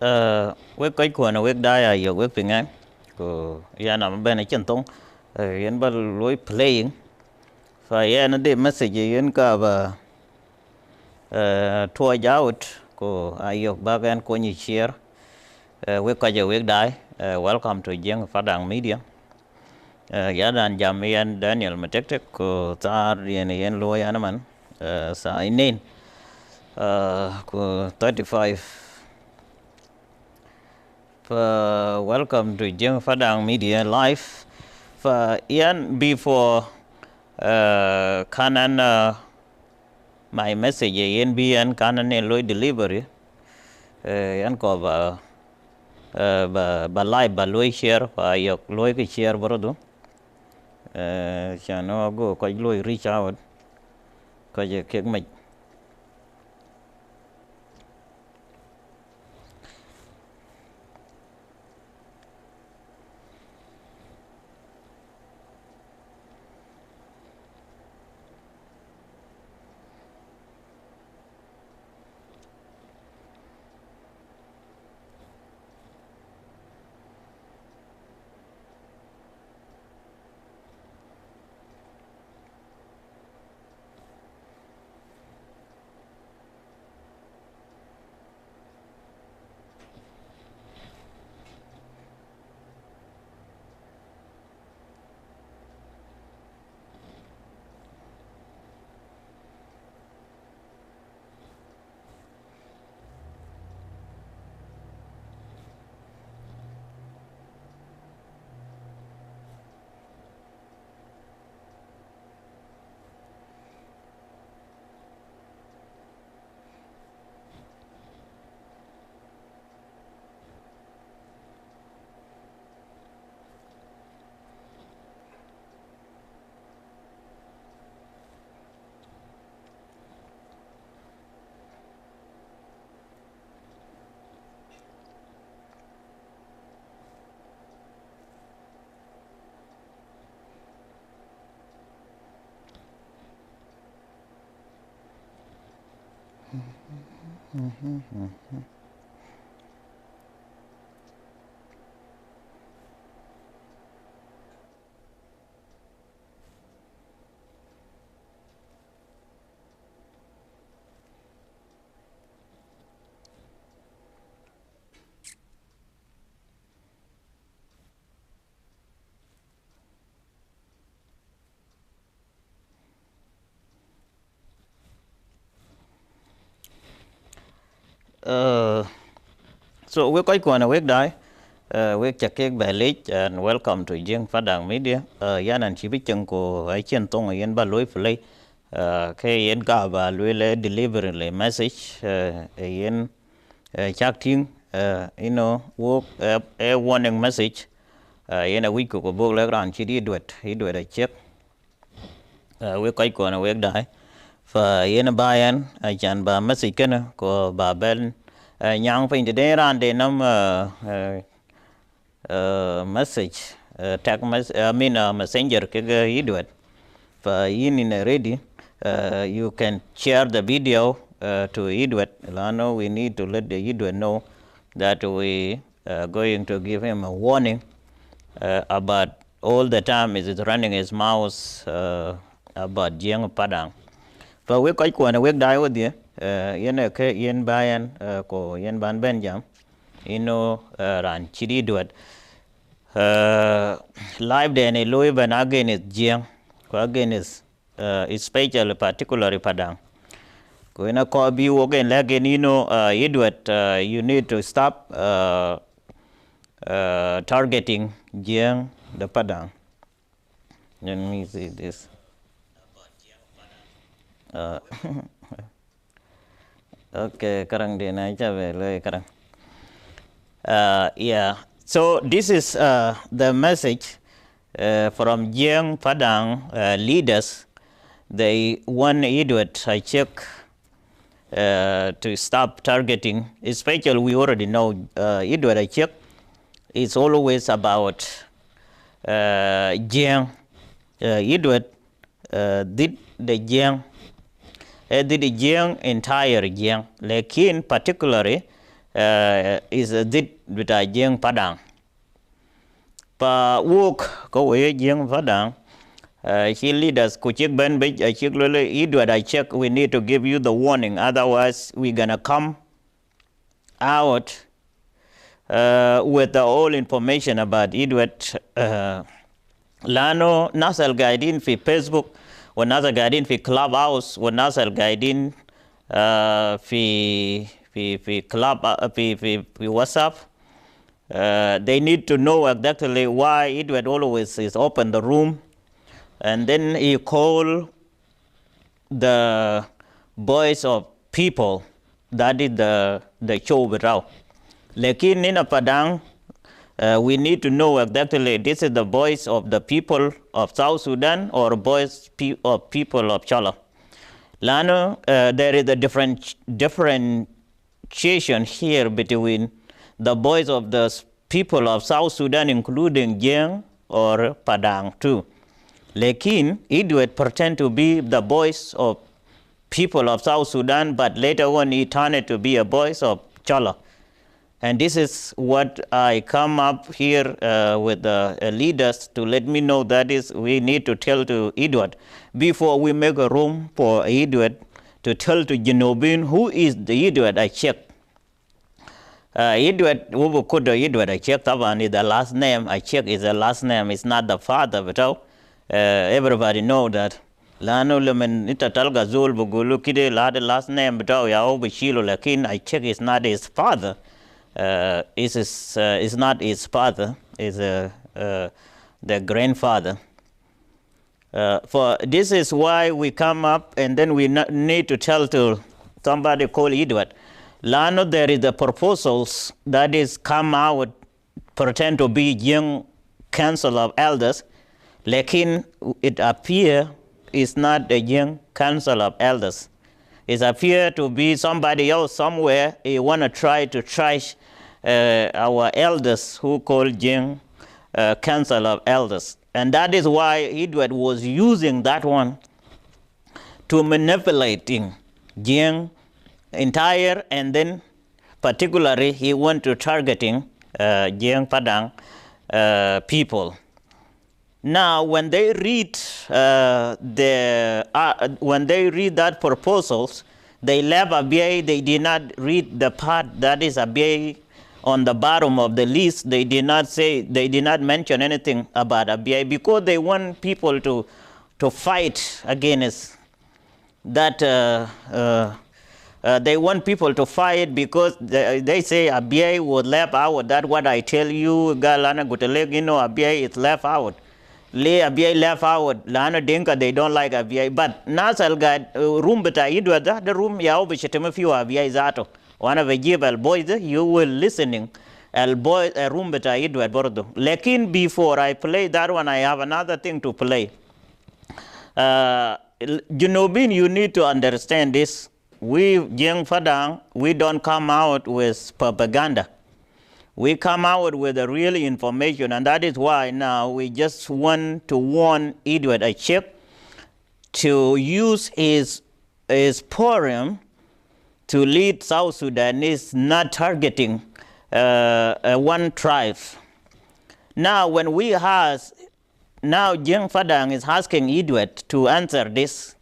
we kai ko na we da ya yo we pingan ko ya na ba na chen tong yen ba loi playing fa ya na de message yen ka ba to out ko ayo ba gan ko ni share we ka je we dai welcome to Jieng Padang media ya dan jam yan Daniel Matek ko tar yen lo ya na man sa inen ko 35 welcome to Jieng Padang Media Live. Before kanan my message yan bian kanan loy delivery yan ko ba live ba loy share pa yok loy ke share brodo chano go ko loy reach out ko je kek mai. So we quite going to work die. We check ballet and welcome to Jieng Padang Media. Yan and chi bichang ko ai chen tong yen ba loi play. Ke yen ka ba loi le deliver le message yen chak ting work a warning message yen a week ko bo le ran chi di duet a check. We quite going to work die. Fa yen bayan a chan ba message kana ko ba ben nyang pin de ran de nam message tag messenger ke idwet fa yin in ready you can share the video to idwet lano we need to let the idwet know that we going to give him a warning about all the time is running his mouth about Jieng Padang. Và we kai ko na we dai wo dia yen ke yen bayan ko yen ban ben jam ran chidi duat live de ne loy ban again is Jieng ko again is special particularly Padang ko ina ko bi wo gen la gen duat you need to stop targeting Jieng the Padang. Let me see this. Okay, karang de na chabe le karang. Yeah. So this is the message from Jieng Padang leaders. They want Edward Ashiek to stop targeting. Especially, we already know Edward Ashiek is always about Jieng. Edward did the Jieng. Did the Jieng entire Jieng, lekin particularly is a dit bita Jieng Padang. Pa work ko we Jieng Padang. He leaders kuchik ben big Ashiek lele Edward Ashiek, we need to give you the warning, otherwise we're gonna come out with the whole information about Edward. Lano nasal guiding fi Facebook, wa nasal guiding fi Clubhouse, wa nasal guiding fi WhatsApp. They need to know exactly why Edward always is open the room. And then he called the voice of people. That is the show without. Lekin in Padang, we need to know exactly this is the voice of the people of South Sudan or voice of people of Chala. Lano, there is a differentiation here between the voice of the people of South Sudan, including Jieng or Padang too. Lekin, Edward pretend to be the voice of people of South Sudan, but later on he turned it to be a voice of Chala. And this is what I come up here with the leaders to let me know, that is we need to tell to Edward before we make a room for Edward to tell to Genobin who is the Edward Ashiek. Edward, who could the Edward Ashiek, Taban is the last name. Ashiek is the last name. It's not the father, but everybody know that. Lano lemen ita talga zul bugulu kide la the last name, but ya obishilo lakin Ashiek is not his father. Is not his father. Is the grandfather. For this is why we come up, and then we need to tell to somebody called Edward. Lano, there is the proposals that is come out, pretend to be young council of elders, lekin it appear is not a young council of elders. It appear to be somebody else somewhere. He want to try to trash our elders who call Jieng council of elders. And that is why Edward was using that one to manipulating Jieng entire, and then particularly he went to targeting Jieng Padang people. Now, when they read when they read that proposals, they left Abiy. They did not read the part that is Abiy on the bottom of the list. They did not say, they did not mention anything about Abiy because they want people to fight against that. They want people to fight because they say Abiy was left out. That's what I tell you, Galana Guteleg, you know, Abiy is left out. Le Abiy left out. Lana Dinka, they don't like Abiy. But Nasal got room beta Edward, the room Yao Bishatemafio Abiy Zato. One of the Jibal boys, you will listening. Al boy a room beta Edward Bordo. Lekin before I play that one, I have another thing to play. Junobin, you need to understand this. We, Jieng Padang, we don't come out with propaganda. We come out with the real information, and that is why now we just want to warn Edward Ashiek to use his forum to lead South Sudanese, not targeting one tribe. Now, when we ask, now Jieng Padang is asking Edward to answer this.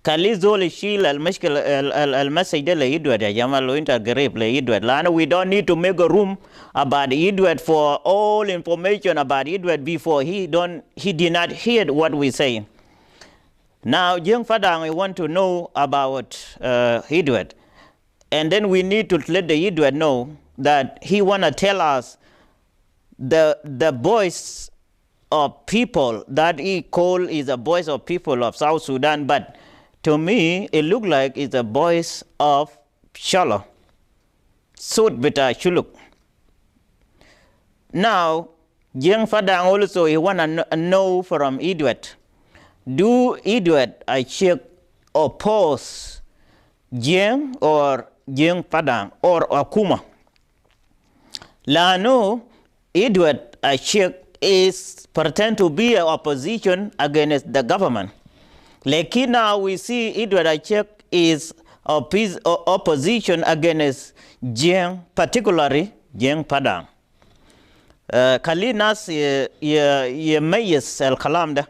Kalizol shil al-mashkil al-message le Edward ya jamal lo integrate le Edward. Lana, we don't need to make a room about Edward for all information about Edward before he did not hear what we say. Now, Jieng Padang, we want to know about Edward. And then we need to let the Edward know that he want to tell us the voice of people that he call is a voice of people of South Sudan, but to me, it looked like it's a voice of Shala. Sud bita Shuluk. Now, Jieng Padang also, he want to know from Edward, do Edward Ashiek oppose Jieng or Jieng Padang or Akuma? Lano, Edward Ashiek is pretend to be an opposition against the government. Like now we see Edward Ashiek is opposition against Jieng, particularly Jieng Padang. Kalinas ye mayes el kalam da.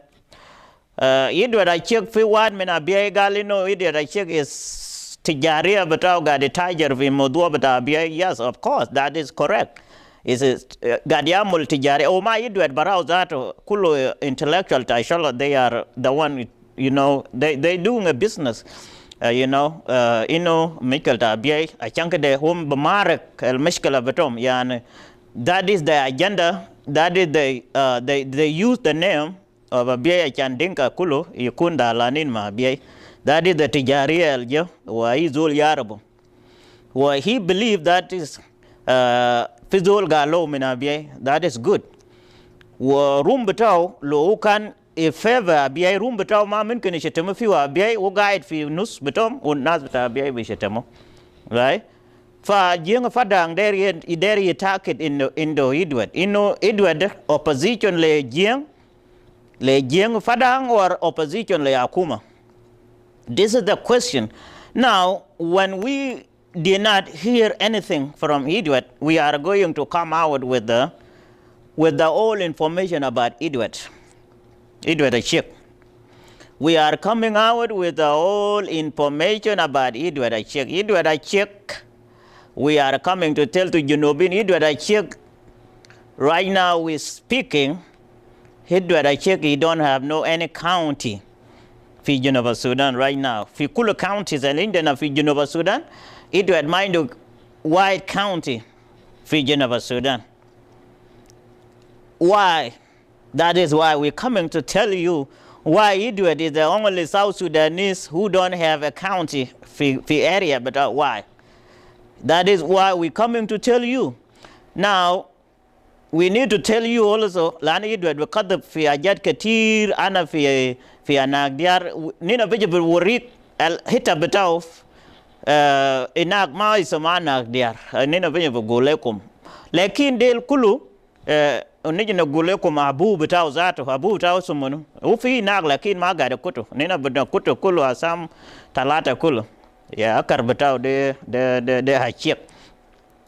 Edward Ashiek fi wad min abiya galino Edward Ashiek is tijariya bataw gadi tajer fi modua bata abiya. Yes, of course, that is correct. Is gadi amul tijari. Oh my Edward barao zato kulu intellectual tashala, they are the one, you know, they doing a business. You know, Michael Tabiay, I think the home Bamarak, El Mishkala Batom, Yan. That is the agenda. That is they use the name of Abiy Chandinka Kulu, Yukunda Lanin Ma Abiy. That is the Tijariya Eljo, why Zul Yarabo. Why he believed that is Fizul Galo Minabiy, that is good. Wa Rumbetao, Loukan. If ever Abiy room betaw ma min kini shetemo fi wa Abiy wo guide fi nus betom un nas beta Abiy bi shetemo, right? Fa Jieng Padang there target in Edward. Edward opposition le Jieng Padang or opposition le Akuma. This is the question. Now, when we did not hear anything from Edward, we are going to come out with the all information about Edward Ashiek. We are coming out with the whole information about Edward Ashiek. Edward Ashiek, we are coming to tell to Junubin, Edward Ashiek, right now we're speaking, Edward Ashiek, he don't have no any county for Geneva, Sudan right now. For Kulu counties and Indian for Geneva, Sudan, Edward mind a wide county for Geneva, Sudan. Why? That is why we're coming to tell you why Edward is the only South Sudanese who don't have a county for area, but why? That is why we're coming to tell you. Now, we need to tell you also, Lani Edward, because the fi ajat katir, ana fi anagdiar, nina vegetable warik, hita betaw, inag ma isama anagdiar, nina vegetable golekum. Lakin del kulu, onijina golekum abu betaw zato, abu betaw sumunu. Ufi nag lakin ma gada kutu, nina beda kutu kulu asam talata kulu. Ya akar betaw de Ashiek.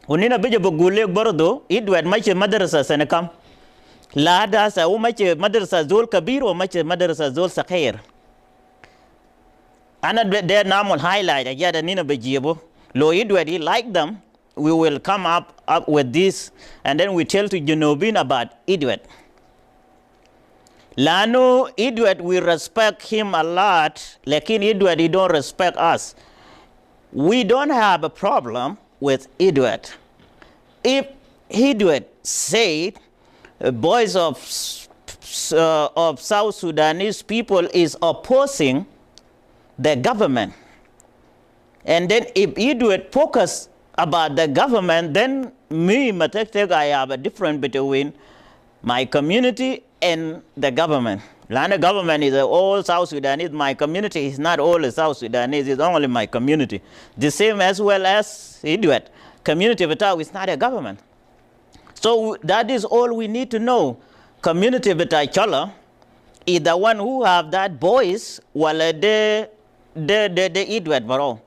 Unina beje bugule bordo Edward mache madrasa sanakam la da sa mache madrasa zol kabir o mache madrasa zol sakhair ana de namul highlight ajada nina bejibo lo Edward he like them. We will come up with this and then we tell to Junubin about Edward. Lano Edward, we respect him a lot, lakin Edward he don't respect us. We don't have a problem with Edward. If Edward said voice of South Sudanese people is opposing the government, and then if Edward focus about the government, then me, Matek, I have a difference between my community and the government. Lana government is all South Sudanese. My community is not all South Sudanese. It's only my community. The same as well as Edward. Community Vitao is not a government. So that is all we need to know. Community Vitao Chola is the one who have that voice while the Edward Barrow.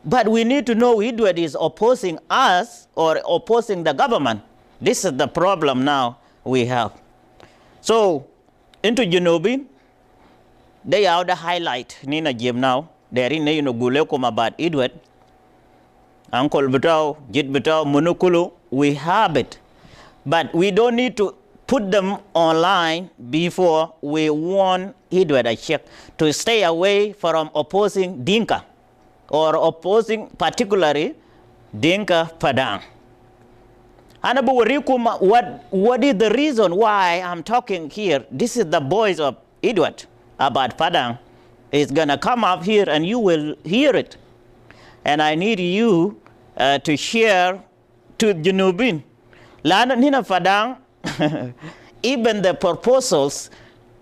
But we need to know Edward is opposing us or opposing the government. This is the problem now we have. So into Junubin, they are the highlight. Nina Jim now. They're in Gulekum about Edward. Uncle Betao, Jit Betao, Munukulu, we have it. But we don't need to put them online before we warn Edward Ashiek to stay away from opposing Dinka or opposing particularly Dinka Padang. What is the reason why I'm talking here? This is the voice of Edward about Padang. It's going to come up here and you will hear it. And I need you to share to Junubin. Lana Nina Padang, even the proposals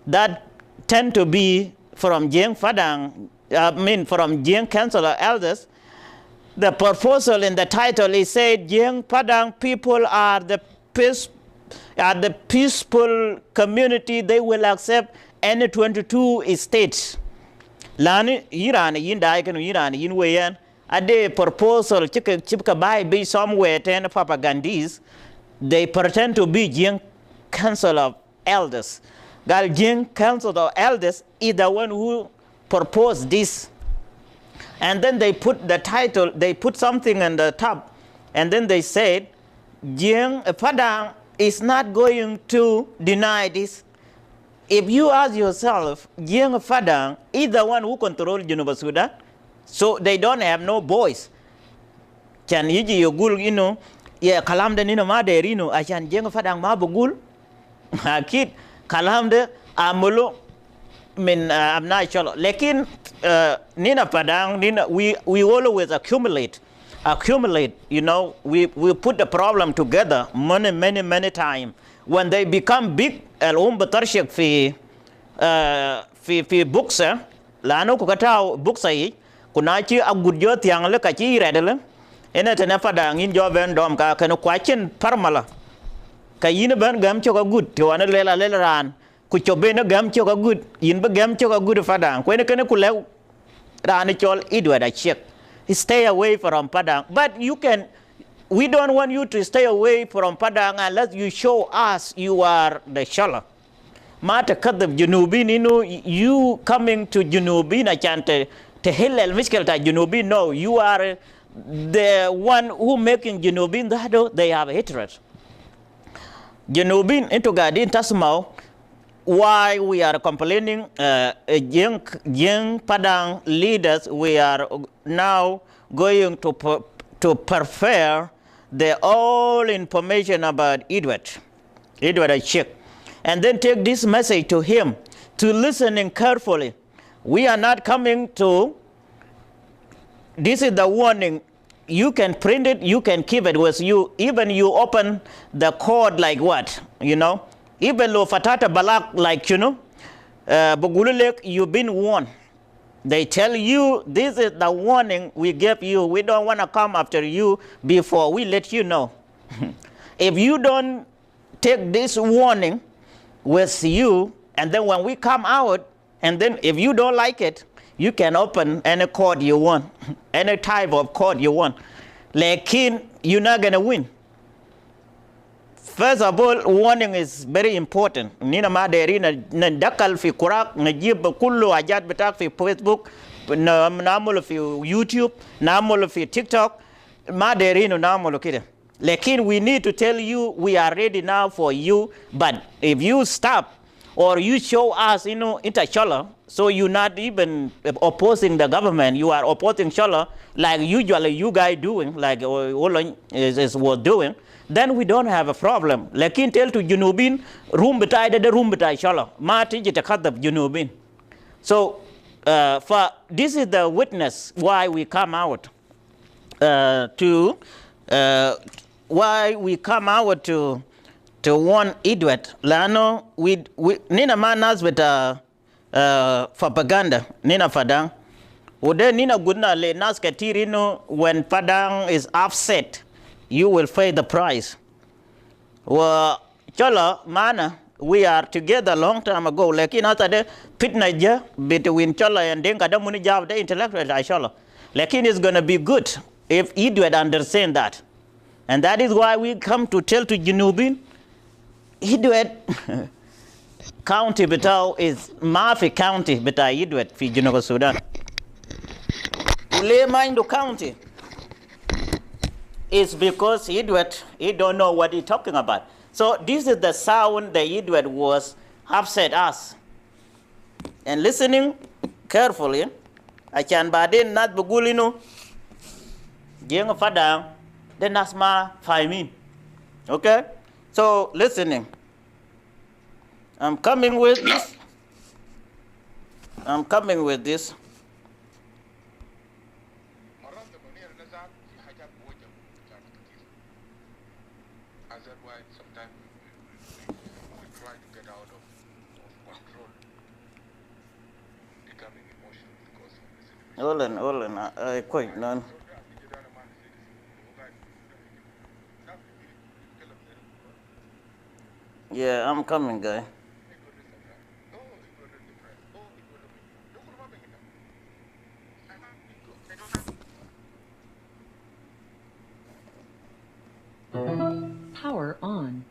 that tend to be from Jieng Padang, from Jieng Council of Elders, the proposal in the title is said Jieng Padang people are the peaceful community. They will accept any 22 states. lani Iran yin dai kan Iran yin wayan ade proposal chika bai be somewhere ten propagandis they pretend to be Jieng Council of Elders. Gal Jieng Council of Elders is the one who proposed this. And then they put the title, they put something on the top, and then they said, Jieng Padang is not going to deny this. If you ask yourself, Jieng Padang is the one who controls University Sudan, so they don't have no voice. Can yiji yogul, ya kalam de nina ma derino, achan Jieng Padang ma bugul, akid kalam de amulu min I'm not sure. Lekin nina Padang, we always accumulate. We put the problem together many times. When they become big, batarshik fi books, lano ko katao books ai kunachi agudjo tiang le kachi redele ena tena Padang in jo ben dom ka kanu kwachin parmala kayin ben gam choka good to ana lela ran ku chobe na gam choka good yin ba gam choka good Padang ko ne kana ku lew ran chol Edward Ashiek. Stay away from Padang, but we don't want you to stay away from Padang unless you show us you are the Shala. Mata kadab Junubin, you coming to Junubin, I can't Tehil Mishkel ta Junubin, no, you are the one who making Junubin that they have hatred. Junubin into Gadin Tasmau, why we are complaining, young Padang leaders, we are now going to prepare the all information about Edward Ashiek, and then take this message to him to listening carefully. We are not coming to, this is the warning. You can print it, you can keep it with you. Even you open the code like what, even lo fatata balak like, Bugululek, you've been warned. They tell you this is the warning we gave you. We don't want to come after you before we let you know. If you don't take this warning with you, and then when we come out, and then if you don't like it, you can open any code you want, any type of code you want. Lekin, you're not going to win. First of all, warning is very important. Nina ma deri na dakal fi kurak na jib kullu ajat betak fi Facebook, na namul fi YouTube, namul fi TikTok, ma deri no namul kide. Lekin we need to tell you we are ready now for you. But if you stop or you show us, interchala, so you're not even opposing the government, you are opposing Shala, like usually you guys doing, like Olan was doing, then we don't have a problem. Lakin tell to Junubin, room betai the room betai Shala, ma tiji takadab Junubin. So for this is the witness why we come out to warn Edward. Lano we nina manas with propaganda nina Padang. Ude nina gudna le nas katirino when Padang is upset, you will pay the price. Well, chola mana we are together a long time ago. Lekin hata de fitna ja between chola and denga da muni jab de intellectual chola. Lekin is gonna be good if Edward understand that, and that is why we come to tell to Junubin. Edward County Betau is Mafi County Beta Edward fi Junuba Sudan. Ule mind the county is because Edward, he don't know what he's talking about. So this is the sound that Edward was upset us. And listening carefully, I can badin not bugulino, Jieng Padang, then Nasma Faimin. Okay? So listening. I'm coming with this. Hold on, quite none. Yeah, I'm coming, guy. Power on.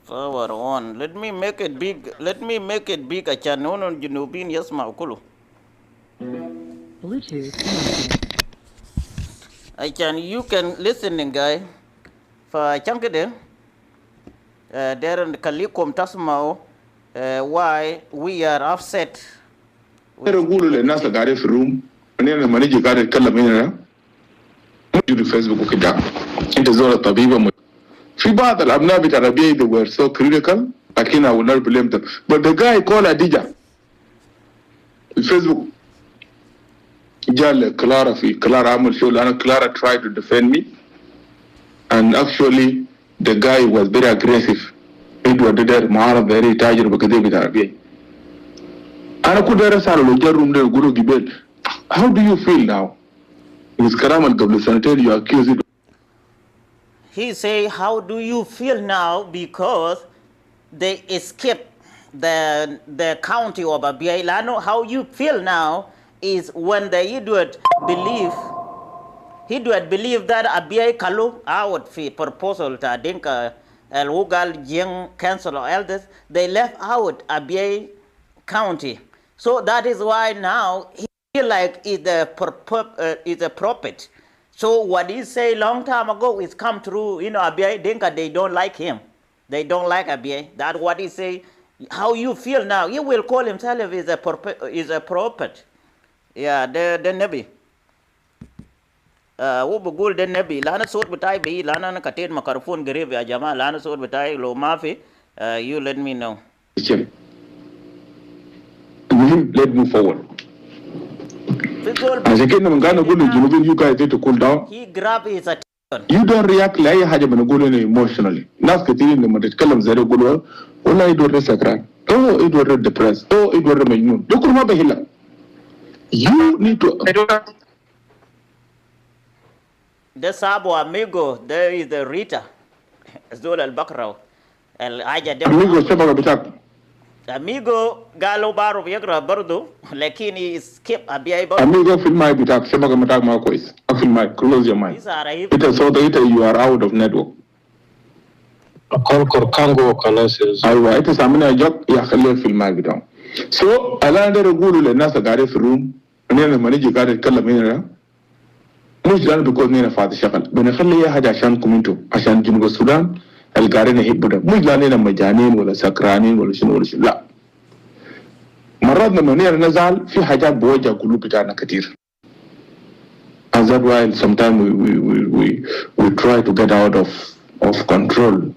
Power on. Let me make it big. Let me make it big. عشان هون الجنوبيين يسمعوا كله. Bluetooth connected. عشان you can listening guy. فعشان كده داير نخليكم تسمعوا why we are upset. نقول للناس اللي قاعدين في الروم أنا لما نيجي قاعد نتكلم هنا موجود في فيسبوك وكده أنت زول الطبيبة في بعض الأبناء بتاع ربيعي they were so critical لكن I will not blame them but the guy called Adija في فيسبوك جاء كلارا في كلارا عمل شو لأن كلارا tried to defend me and actually the guy was very aggressive Edward ده معارض very تاجر بكذا بتاع ربيعي أنا كنت أرسل له جرّم ده يقولوا جبال how do you feel now with كلام قبل سنتين you accuse it. He say, how do you feel now because they escaped the county of Abia Ilano? How you feel now is when the Edward believe that Abia Kalu out for proposal to Dinka El Wugal Jieng Council of Elders, they left out Abia County. So that is why now he feel like is a prophet. So what he say long time ago is come true. You know, Abia Dinka, they don't like him. They don't like Abia. That's what he say. How you feel now? He will call himself is a prophet. Yeah, the Nabi. Wo bugul the Nabi. Lana sort betai be lana na katin makarfon grave ya jama lana sort betai lo mafi. You let me know. Let's move forward. As again, I'm gonna go to you guys need to cool down. He grab his attention. You don't react like I had a go emotionally. Nas katin the mother kalam zero go. Ola Edward Sakra. Oh, Edward depressed. Oh, Edward Mayun. Look at Bahila. You need to. The sabo amigo, there is the Rita. Zul al Bakrao. El Aja Amigo Sabaga Bitak. Amigo Galo Baro Viagra Bardo, Lakini skip Abia. Amigo film my bitak, Sabaga Matak Marquis. I feel my close your mind. It is so that you are out of network. A call Kango Kalasis. I write a Samina job, Yakale film my bitak. So, I landed a good Nasa Gareth room, and then the manager got a Kalamina. Much done because Nina Father Shakal. When a Khalia had a shan come into Ashan Jungo Sudan. القارن هيبدا مش لاننا مجانين ولا سكرانين ولا شنو ولا شنو لا مرات لما نزعل في حاجات بوجه قلوب بتاعنا كتير and that's why sometimes we try to get out of control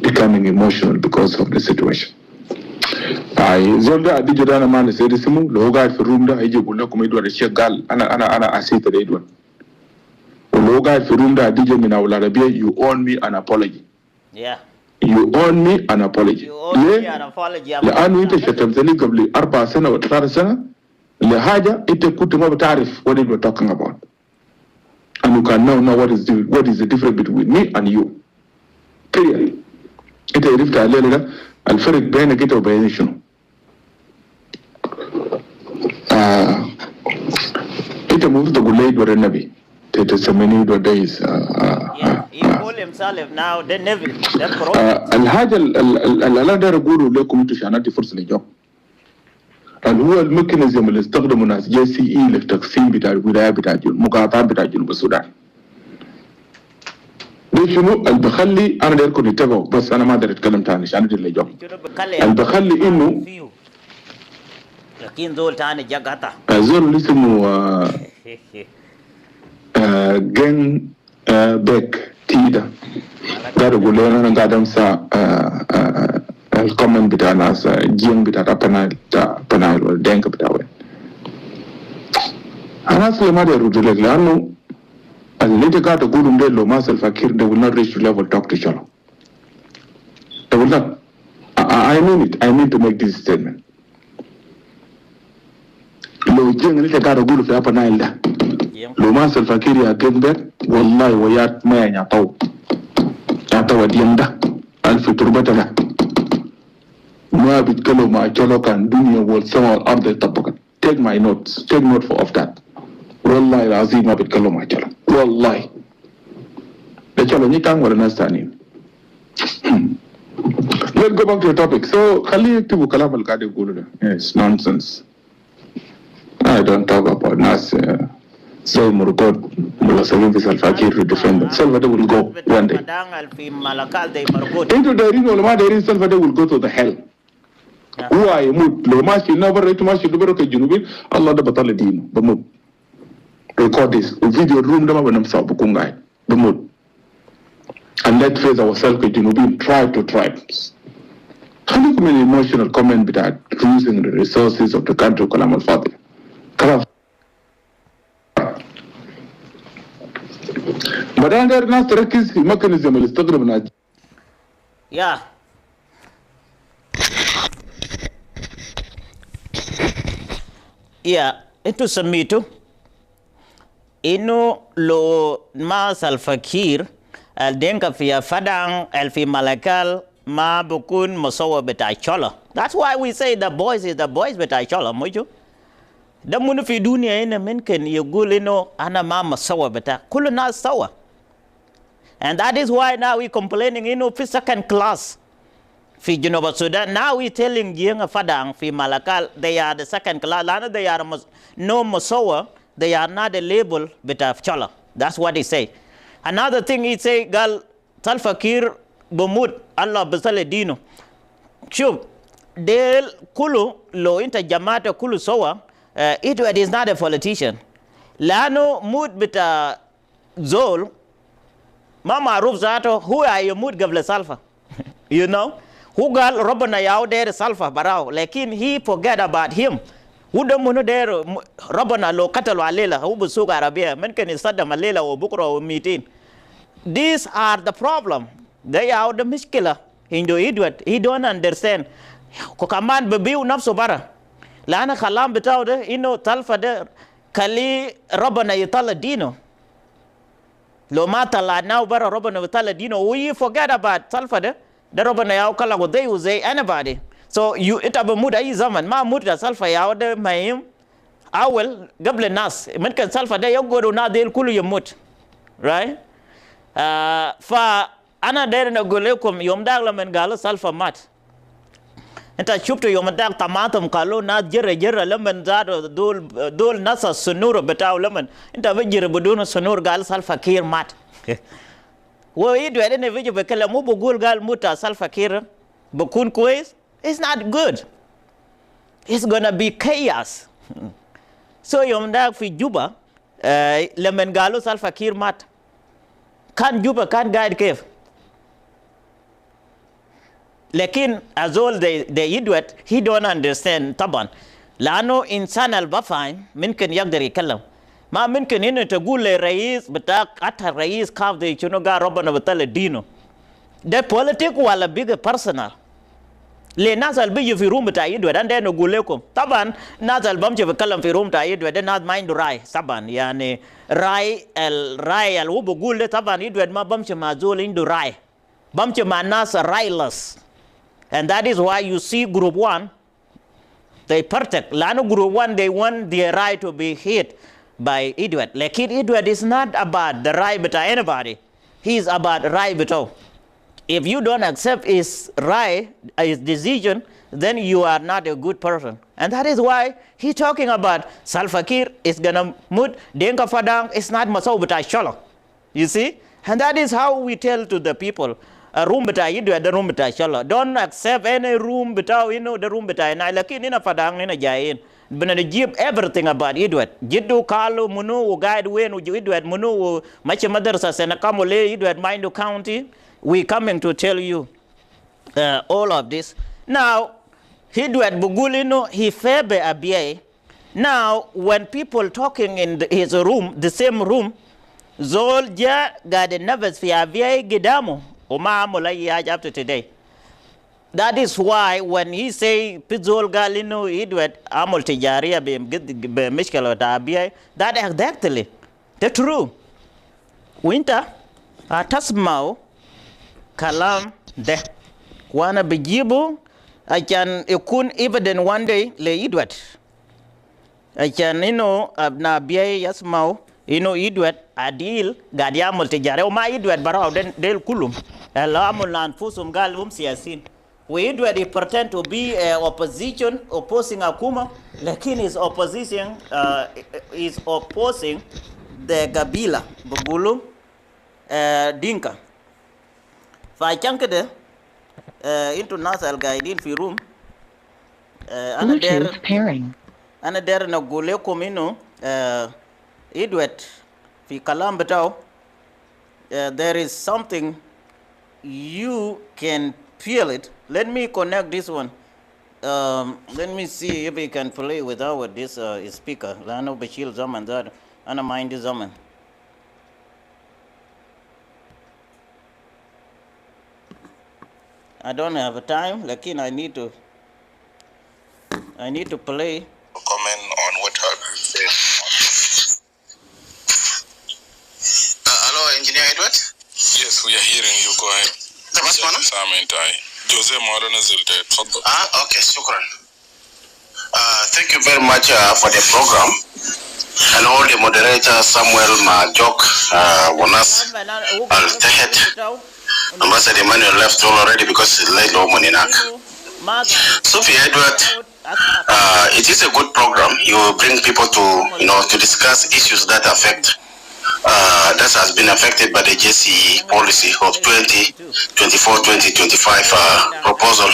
becoming emotional because of the situation. زول ده ادي جدانا ما نسيت اسمه لو قاعد في الروم ده هيجي يقول لكم ادوارد الشيخ قال انا اسيت ادوارد ولو قاعد في الروم ده ادي من اول عربيه you owe me an apology. Yeah. You owe me an apology. You owe me an apology. لانه انت شتمتني قبل 4 سنة و 3 سنة لحاجه انت كنت ما بتعرف what you were talking about. And you can now know what is the difference between me and you. Period. انت عرفت عليه ده الفرق بينك انت وبيني شنو؟ انت المفروض تقول لي ادوار النبي تسميني ادوار دايز. He call himself now the Navy. الحاجه اللي انا داير اقوله لكم انتوا عشان ادي فرصه للجواب اللي هو الميكانيزم اللي استخدمه ناس جي سي اي للتقسيم بتاع الولايه بتاع المقاطعه بتاع جنوب السودان. ده شنو اللي بخلي انا دايركم تتابعوا بس انا ما اقدر اتكلم تاني عشان ادي الجواب. اللي بخلي انه لكن زول تاني جاكاتا زول اللي اسمه جين بيك تيدا قاعد يقول لي انا قاعد امسح الكومنت بتاع ناس جين بتاع بنايل والدينك بتاع وين. انا اصلا ما ادري ارد لك لانه اللي انت قاعد تقولهم ده لو ما الفكير they will not reach to level talk to each other. They will not. I mean it. I mean to make this statement. لو جين اللي انت قاعد تقوله في بنايل ده لو ما الفكير يا جنبك والله وياك ما يعطوا دين ده ألف تربة ده ما بيتكلموا مع جلوكا الدنيا والسماء والأرض يطبقن. take my notes take note of that والله العظيم ما بيتكلموا مع جلوكا والله chala ni kang wala nastani. Let's go back to the topic. So khali yaktubu kalam al-qadi yaqulu yes, nonsense. I don't talk about Nas say Murukot Mulasavim Salfakir to defend them. Salvador will go one day. Into the ring Olama there is Salvador will go to the hell. Who are you? Lomashi never read Mashi Duberoka Junubin, Allah the Bataladin, the mood. Record this video room number when I'm Sabukungai, the mood. And let's face ourselves with Junubin tribe to tribes. How do you make an emotional comment without using the resources of the country Kalam al-Fatih? But under Nas Rakis mechanism will start with yeah. Yeah, itu semitu. Inu lo mas al-fakir al-denka fi Padang al-fi malakal ma bukun masawa betai chola. That's why we say the boys is the boys betai chola, mojo. Da munu fi dunia ina minken yugul ino ana ma masawa beta. Kulu nas sawa. And that is why now we complaining ino fi second class. Fi Junuba Sudan, now we telling Jieng Padang fi Malakal, they are the second class. Lana they are no Masowa, they are not a label bit of Chola. That's what he say. Another thing he say, Gal Talfakir Bumud Allah Basale Dino. Shub Del Kulu lo inter Jamata Kulu Sowa, Edward is not a politician. Lano Mud bita Zol Mama Rufzato, who are you Mud Gavle Salfa? You know? Who gal Robana yao there Salfa Barao, lakin he forget about him. Who don't know there Robana lo Katalo Alela, who Busuga Arabia, Menken is Sada Malela or Bukro meeting. These are the problem. They are the Miskila. Hindu Edward, he don't understand. Kokaman Babiu Napsobara. Lana Kalam Betaude, Ino Talfa de Kali Robana Yatala Dino. Lomata la now bara Robana Yatala Dino. We forget about Talfa de. The Robana yao kala go they will say anybody. So you itabu muda I zaman ma muda salfa yao de mayim awel gable nas menkan salfa de yogodo na del kulu yamut, right? Fa ana der na golekum yom dagla men galo salfa mat. Enta chupto yom dag tamatum kalo na jere lemen zado dul nasa sunur betaw lemen. Enta vejere buduna sunur gal salfa kir mat. Well, you do any video because mubu gulgal muta salfakir bukun quiz. It's not good. It's gonna be chaos. So yom dag fi Juba, lemen galo salfakir mat. Kan Juba kan guide cave. Lekin azol the Edward he don't understand taban. Lano insan al bafain minken yagdari kalam. Ma minken ino tagule rais betak ata rais kav de chunoga Robana betale dino. The politic wala bigger personal. Le nazal bi fi room beta Edward and then gulekum. Taban nazal bamche bekalam fi room ta Edward then not mind rai saban yani rai al ubu gule taban Edward ma bamche mazul indu rai. Bamche manas railess. And that is why you see group 1 they protect. Lano group 1 they want their right to be hit by Edward. Like Edward is not about the right but anybody. He is about right but if you don't accept his right, his decision, then you are not a good person. And that is why he talking about Salfakir is gonna mud Denka Padang is not Masau but Sholo. You see? And that is how we tell to the people a room but Edward the room but Sholo. Don't accept any room but the room but I like in a Padang in a Jain. But give everything about Edward. Jidu Kalu Munu guide when Edward Munu much madrasa Senakamole Edward Mindu County. We coming to tell you all of this. Now Edward Bugulino he febe abiye. Now when people talking in his room, the same room, Zolja got the nervous fi abiye gidamo. Oma mulai up to today. That is why when he say Pizol Galino Edward Amol Tijaria be Mishkalo Tabia, that exactly the true. Winter Tasmau Kalam de Wana Bijibu I can ikun evident one day le Edward. I can abna bia yasmau ino idwet adil gadia multijare ma idwet baraw del kulum alamul lanfusum gal siyasin we idwet he pretend to be opposition opposing akuma lakini is opposition is opposing the gabila bugulu dinka fa chankede into nasal guiding fi room ana der na gole komino idwet fi kalam betaw there is something you can feel it. Let me connect this one. Let me see if we can play without this speaker. Lano Bashir Zaman that ana mind Zaman. I don't have time, lakin I need to play. Comment on what have you said. Hello, Engineer Edward? Yes, we are hearing you. Go ahead. Jose okay, shukran. Thank you very much for the program. And all the moderators, Samuel, Majok, Wanas, Al-Tehet, Ambassador Emmanuel left already because it's late low money now. Sophie Edward, it is a good program. You bring people to discuss issues that affect that has been affected by the JCE policy of 2024-2025 proposal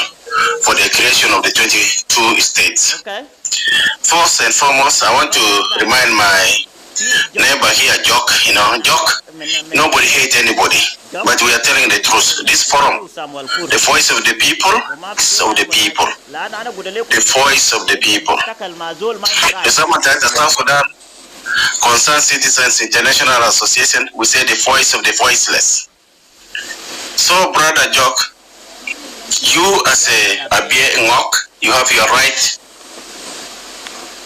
for the creation of the 22 states. Okay. First and foremost, I want to remind my neighbor here, Jock, Jock, nobody hates anybody, but we are telling the truth. This forum, the voice of the people, the voice of the people. The South Sudan Concerned Citizens International Association, we say the voice of the voiceless. So, Brother Jock, you as a Abie Ngok, you have your right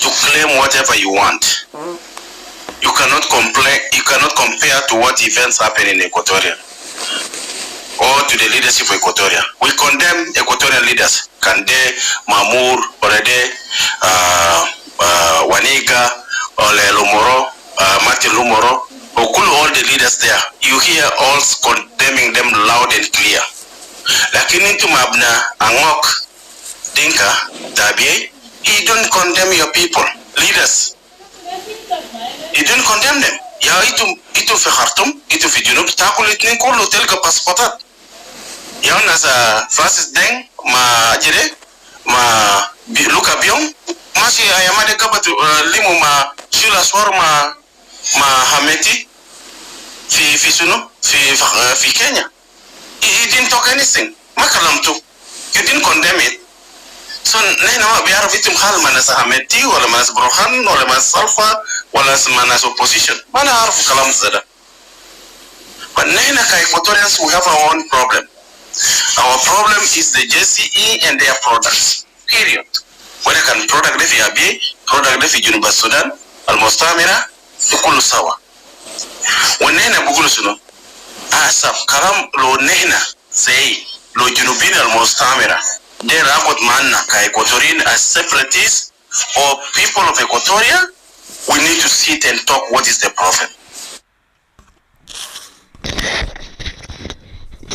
to claim whatever you want. You cannot complain. You cannot compare to what events happen in Equatoria or to the leadership of Equatoria. We condemn Equatorian leaders, Kande, Mamour, Orede, Waniga, Ole Lumoro, Martin Lumoro, all the leaders there. You hear all condemning them loud and clear. Lakini to Mabna Angok Dinka Tabie, he don't condemn your people, leaders. He didn't condemn them. Ya itu fi Khartoum, itu fi Junub, takul itnin kullu telga passportat. Ya nasa Francis Deng ma jire ma Luka Biong masih ayamade kabat limu ma Shula Swar ma Hameti fi sunu fi Kenya. He didn't talk anything. Makalam tu. You didn't condemn it. So nahna ma biaraf itum hal manas Hameti wala manas Burhan wala manas Salfa wala manas opposition. Mana arfu kalam zada. But nahna ka Equatorians, we have our own problem. Our problem is the JCE and their products. Period. Whether can product lefi Abiy, product lefi Junub Sudan, Al-Mustamira, kullu sawa. When nahna bugulu suno, asap kalam lo nahna say lo Junubin Al-Mustamira. They ragot manna ka Equatorian as separatists or people of Equatoria. We need to sit and talk what is the problem.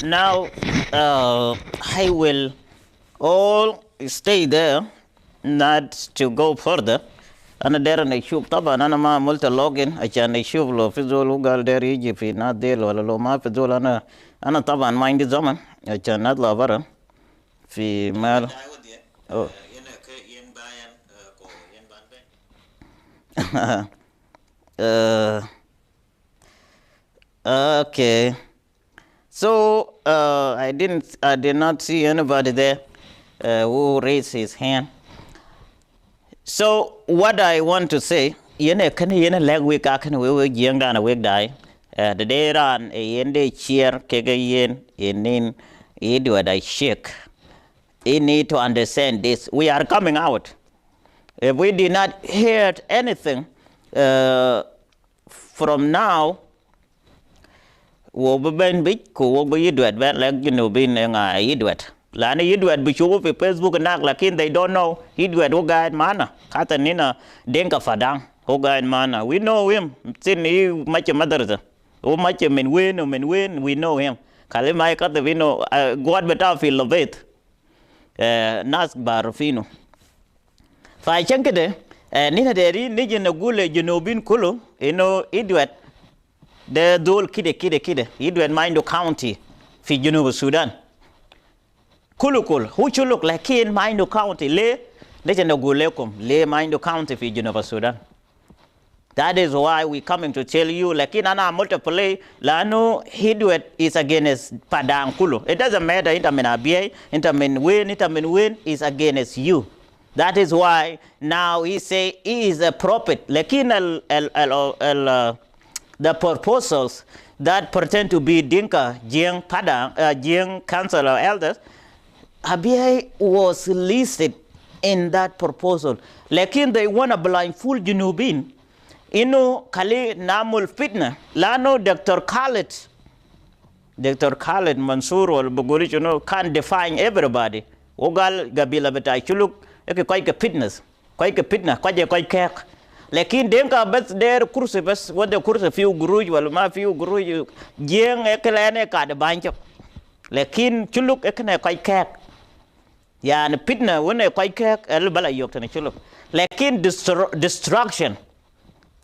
Now, I will all stay there, not to go further. أنا داير أنا أشوف طبعا أنا ما عملت لوجين عشان أشوف لو في زول وقال داير يجي في ناديل ولا لو ما في زول أنا طبعا ما عندي زمن عشان نطلع برا في مال. Okay. So I did not see anybody there who raised his hand. So what I want to say, leg week we young down a week die. The day ran a yende cheer kega in Edward Ashiek. You need to understand this. We are coming out. If we did not hear anything from now, wo ben big ko wo be Edward ben like bin nga Edward la ne Edward bi chuo pe Facebook nak lakin they don't know Edward wo guide mana kata nina denka Padang Oga and Mana. We know him. Sin he much mother. Oh much men win, we know him. Kalima kat we know God beta feel of it. Nas barofino. Fa chankede nina deri nije na gule junubin kulu Edward the dol kide Edward Mindo County fi Junub Sudan. Kulu who you look like in Mindo County le nije na gule kum le Mindo County fi Junub Sudan. That is why we coming to tell you like in ana multiple lano Edward is against Padang Kulu. It doesn't matter intermin abia, intermin win is against you. That is why now he say he is a prophet. Like in the proposals that pretend to be Dinka, Jieng Padang, Jieng Council of Elders, Abiy was listed in that proposal. Like in they want to blindfold Junubin. Kali namul fitna. Lano Dr. Khalid Mansour or Buguri, can't define everybody. Ogal Gabila Beta Chuluk. Quite a fitness, quite a fitna, quite a quite care. Like in Denka, but there crucifix, what the course a few guru, well, my few guru, young Ekalane card a bunch of. Like in Chuluk, Ekana quite care. Ya and fitna, when a quite care, Elbala Yok and Chuluk. Like in destruction,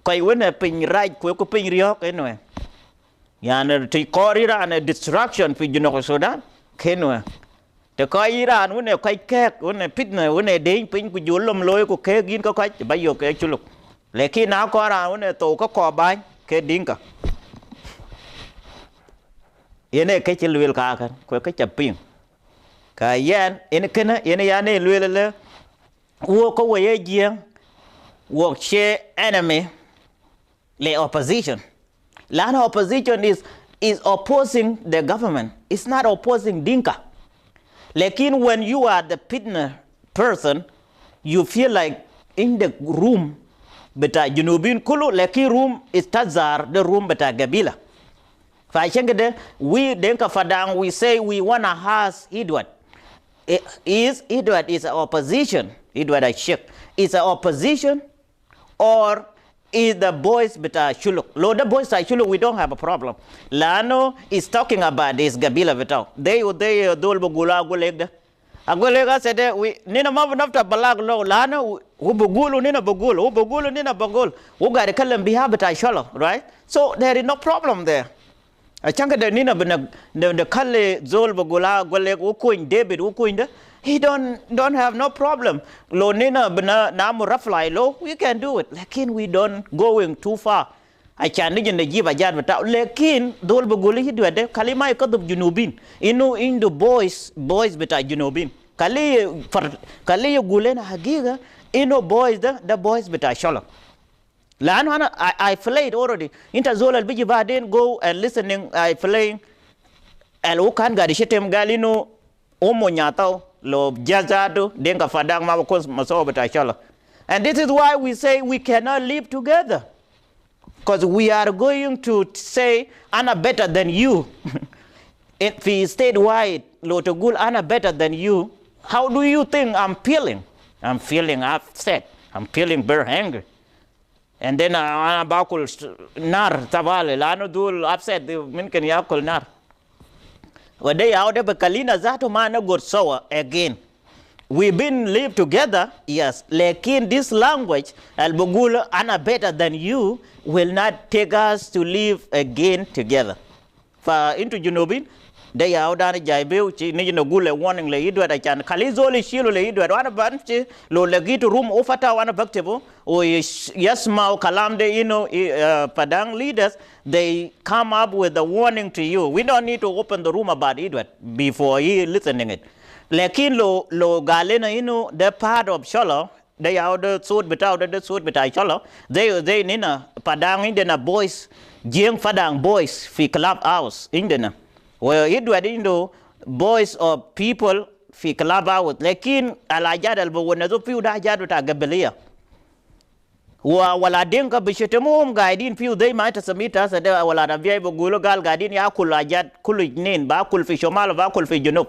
quite when a pin right, quick pin Ryok anyway. Yan to Korira and a destruction for Junoko Sudan, Kenwa. The Iran when a quite cake, when a pitna, when a day pink with Julum loy, cake in cockite, by your cake to look. Like in our car, when a toka car by, Kate Dinka. In a kitchen will car, quick a pin. Kayan, in a canna, in a yane, lula, walk away, year, walk share enemy, lay opposition. Land opposition is opposing the government, it's not opposing Dinka. Like when you are the pitner person, you feel like in the room, but Junubin Kulu, like room is Tazar, the room but Gabila. We Denka Padang, we say we wanna ask Edward. Edward is an opposition, Edward Ashiek is an opposition, or is the boys but Shuluk. Lo the boys Shuluk, we don't have a problem. Lano is talking about this Gabila Vitao. They dolbo gula gulegda. Agulega said we nina mav nafta balag lo lano ubugulu nina bagul. Uga de kalam biha but Sholo, right? So there is no problem there. A chunk of the nina the Kale Zol Bogula Guleg Ukuin David Ukuinda. He don't have no problem. Lo nina bena namu raflai lo, we can do it. Lakin we don't going too far. I can't even give a jar without lakin dol buguli hidu ade kalima ikadub junubin. In the boys beta junubin. Kali gulena hagiga boys the boys beta shala. Lan I played already. Inta zol al biji baden go and listening I playing al ukan gadishetem galino omo nyatao lo jazado denga fadang mabakos maso beta. And this is why we say we cannot live together. Because we are going to say Anna better than you. If we statewide Lotogul Anna better than you, how do you think I'm feeling? I'm feeling upset. I'm feeling very angry. And then Anna bakul nar tabale lano dul upset the minken yakul nar. When they out there, Kalina Zato Mana got sour again. We've been live together, yes. Like in this language, Al Bugula Anna better than you will not take us to live again together. For into Junubin, they are out on Jaibu, Nijino Gula warning Le Edward Achan, Kalizoli Shilo Le Edward, one bunch, Lo Legito room Ofata, one vectable, or yes, Mao Kalamde, Padang leaders, they come up with a warning to you. We don't need to open the room about Edward before he listening it. Lakin lo galena the part of Sholo, they are the sword without the sword without Sholo. They nina Padang Indiana boys, Jieng Padang boys, fi club house Indiana. Well, Edward Indo boys or people fi club house. Lakin alajad albo wanazo few dajad with a gabelia. Wala denka bishetemum guiding few they might submit us at the Wala Viabo Gulogal guiding Yakulajad Kulik Nin, Bakul fi Shomal, Bakul fi Junub.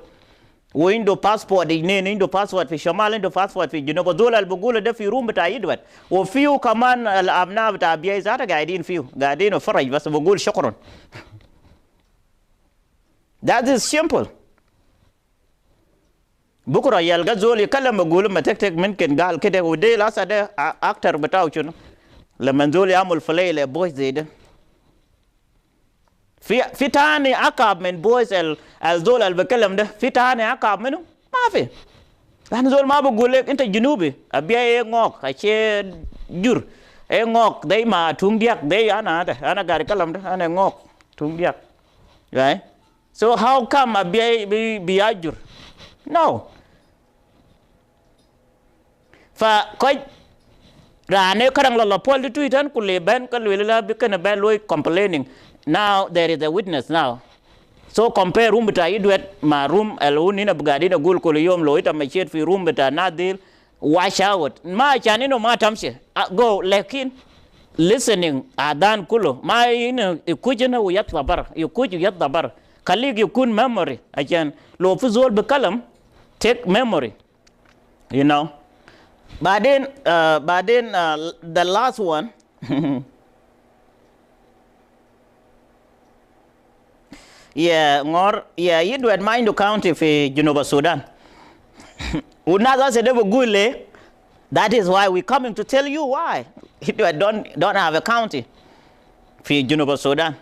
وعنده باسبورت اثنين عنده باسبورت في الشمال عنده باسبورت في الجنوب دول اللي بقولوا ده في روم بتاع يدوت وفيه كمان الابناء بتاع بياي ذاته قاعدين فيه قاعدين يفرج بس بقول شكرا. That is simple. بكره يلقى زول يكلم بقول ما تكتك ممكن قال كده ودي لاسا ده اكتر بتاعه شنو لما زول يعمل فلي لبويز زي ده في تاني عقاب من بويز الزول اللي بكلم ده في تاني عقاب منه ما في. لأن زول ما بقول لك أنت جنوبي أبي إيه غوك أشي جور إيه غوك ده ما تونجيك ده أنا قاعد أتكلم ده أنا غوك تونجيك right so how come أبي بيأجر no فكوي راني كرang la pol tu itan kule ban kalwe la bikana ban loy complaining now there is a witness now so compare room beta idwet ma room aluni na bugadi na gul kule yom lo ita machet fi room beta nadil wash out ma chanino ma tamshe go lekin listening adan kulo ma ina ikujena uyat dabar ikuj yat dabar khalig yukun memory ajan lo fuzol bekalam take memory you know. But then the last one you do mind the county for Genova, Sudan. That is why we're coming to tell you why you don't have a county for Genova, Sudan.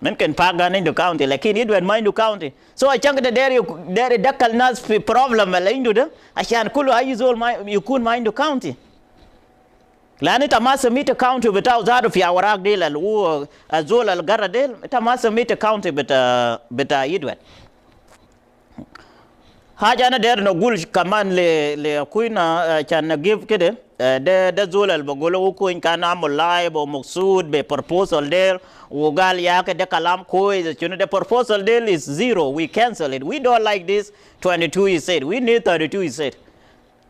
Men can pagan in the county, like in Edward mind the county. So I chunk the dairy dakal nas problem into the Ashan Kulu you couldn't mind the county. Lanit a massa meet a county without that of Yawarak Dale or Azul Al Garadel, it a massa meet a county beta Edward. Hajana there no gul command le queen can give kid the Zul Al Bagolo in Kanam live or Muksud be proposal there. Ugal yak de kalam koi the proposal deal is 0. We cancel it. We don't like this. 22 he said. We need 32 he said.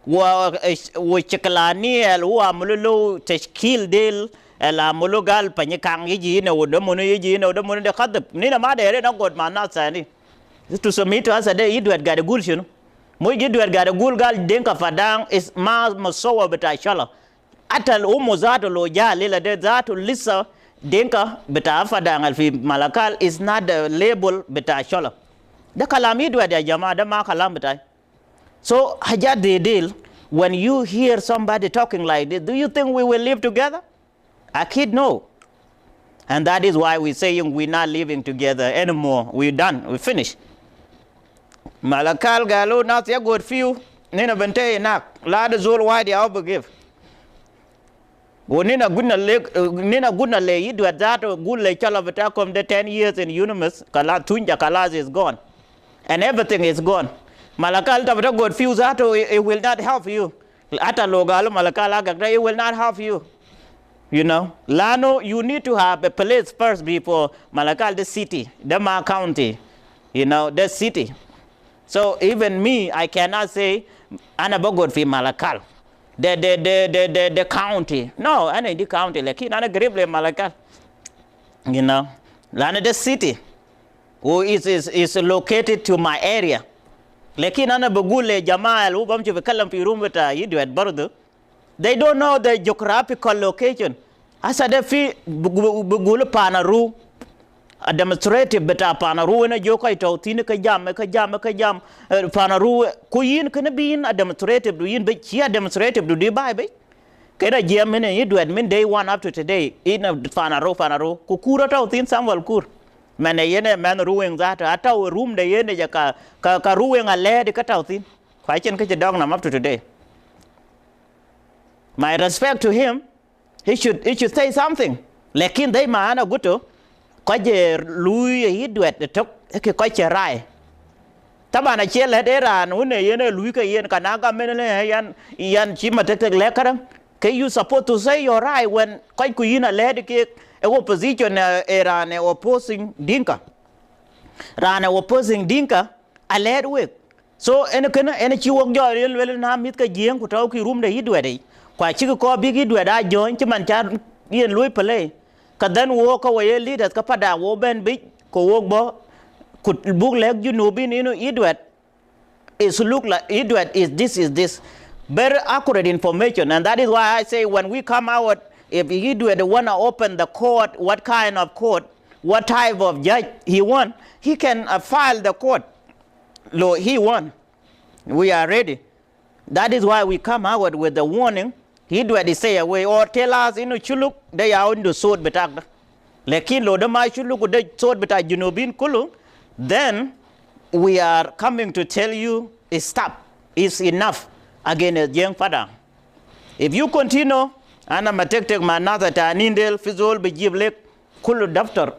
We chikalani el amulu teshkil deal el amulugal panyakang yiji na udamun yiji na udamun de khad nina ma de na god manat sani to submit to us a day Edward got a gul you know mo Edward got a gul gal denka fadang is ma masowa beta shala atal umuzato lo ja lela de zato lisa denka beta fadang alfi malakal is not the label beta shala da kalami Edward ya jama da ma kalam beta. So hajat the deal when you hear somebody talking like this, do you think we will live together? A kid no. And that is why we're saying we're not living together anymore. We're done. We finished. Malakal galo not a good few. Nina bente nak. La de zol why the alba give. Nina guna le you do that good le chalavata come the 10 years in Unimus. Kala tunja kalas is gone. And everything is gone. Malakal tabata god few zato it will not help you. Ata logalo malakal agakra it will not help you. You know, Lano, you need to have a place first before Malakal, the city, the Ma County, you know, the city. So even me, I cannot say Anabogod fi Malakal, the county. No, I need the county. Like in Anagribble Malakal, you know, Lana the city, who is located to my area. Lekin ana bagule jamaa ubam che kalam fi rumata yidu at bardo they don't know the geographical location asa de fi bugule panaru administrative beta panaru na joko ito tin ka jam panaru ku yin kana bin administrative du yin be chi administrative du di bai be kena jam ne yidu admin day 1 up to today in panaru ku kura to tin samwal kur man yene man ruwing that atau room de yene ja ka ruwing ale de katau tin kwai chen ka dong nam up to today. My respect to him, he should say something. Lekin dai ma ana guto ko je lui yi duet de tok ke ko che rai tabana che le de ran une yene lui ka yen kana ga men le yan chi ma tek le karang ke you supposed to say your right when ko ku yin ale de ke opposition era ne opposing dinka rana opposing dinka aled with so ene kana ene chi wok jo wel na mit ka jieng ku taw ki room de yidwe de kwa chi ko bi gi dwe da join chi man cha yen lui pele ka dan wo ko we leaders ka pada wo ben bi ko wo bo ku bug lek you know bi ni no yidwe It look like Edward is this. Very accurate information, and that is why I say when we come out, if Edward want to open the court, what kind of court, what type of judge he want, he can file the court. Law he want. We are ready. That is why we come out with the warning. Edward is say away or tell us chuluk they are on the sword betak. Lekin lo dama chuluk de sword betak junubin kulu. Then we are coming to tell you stop. It's enough. Again, Jieng Padang. If you continue, ana matek manasa ta nindel fizol bejib lek kulu daftar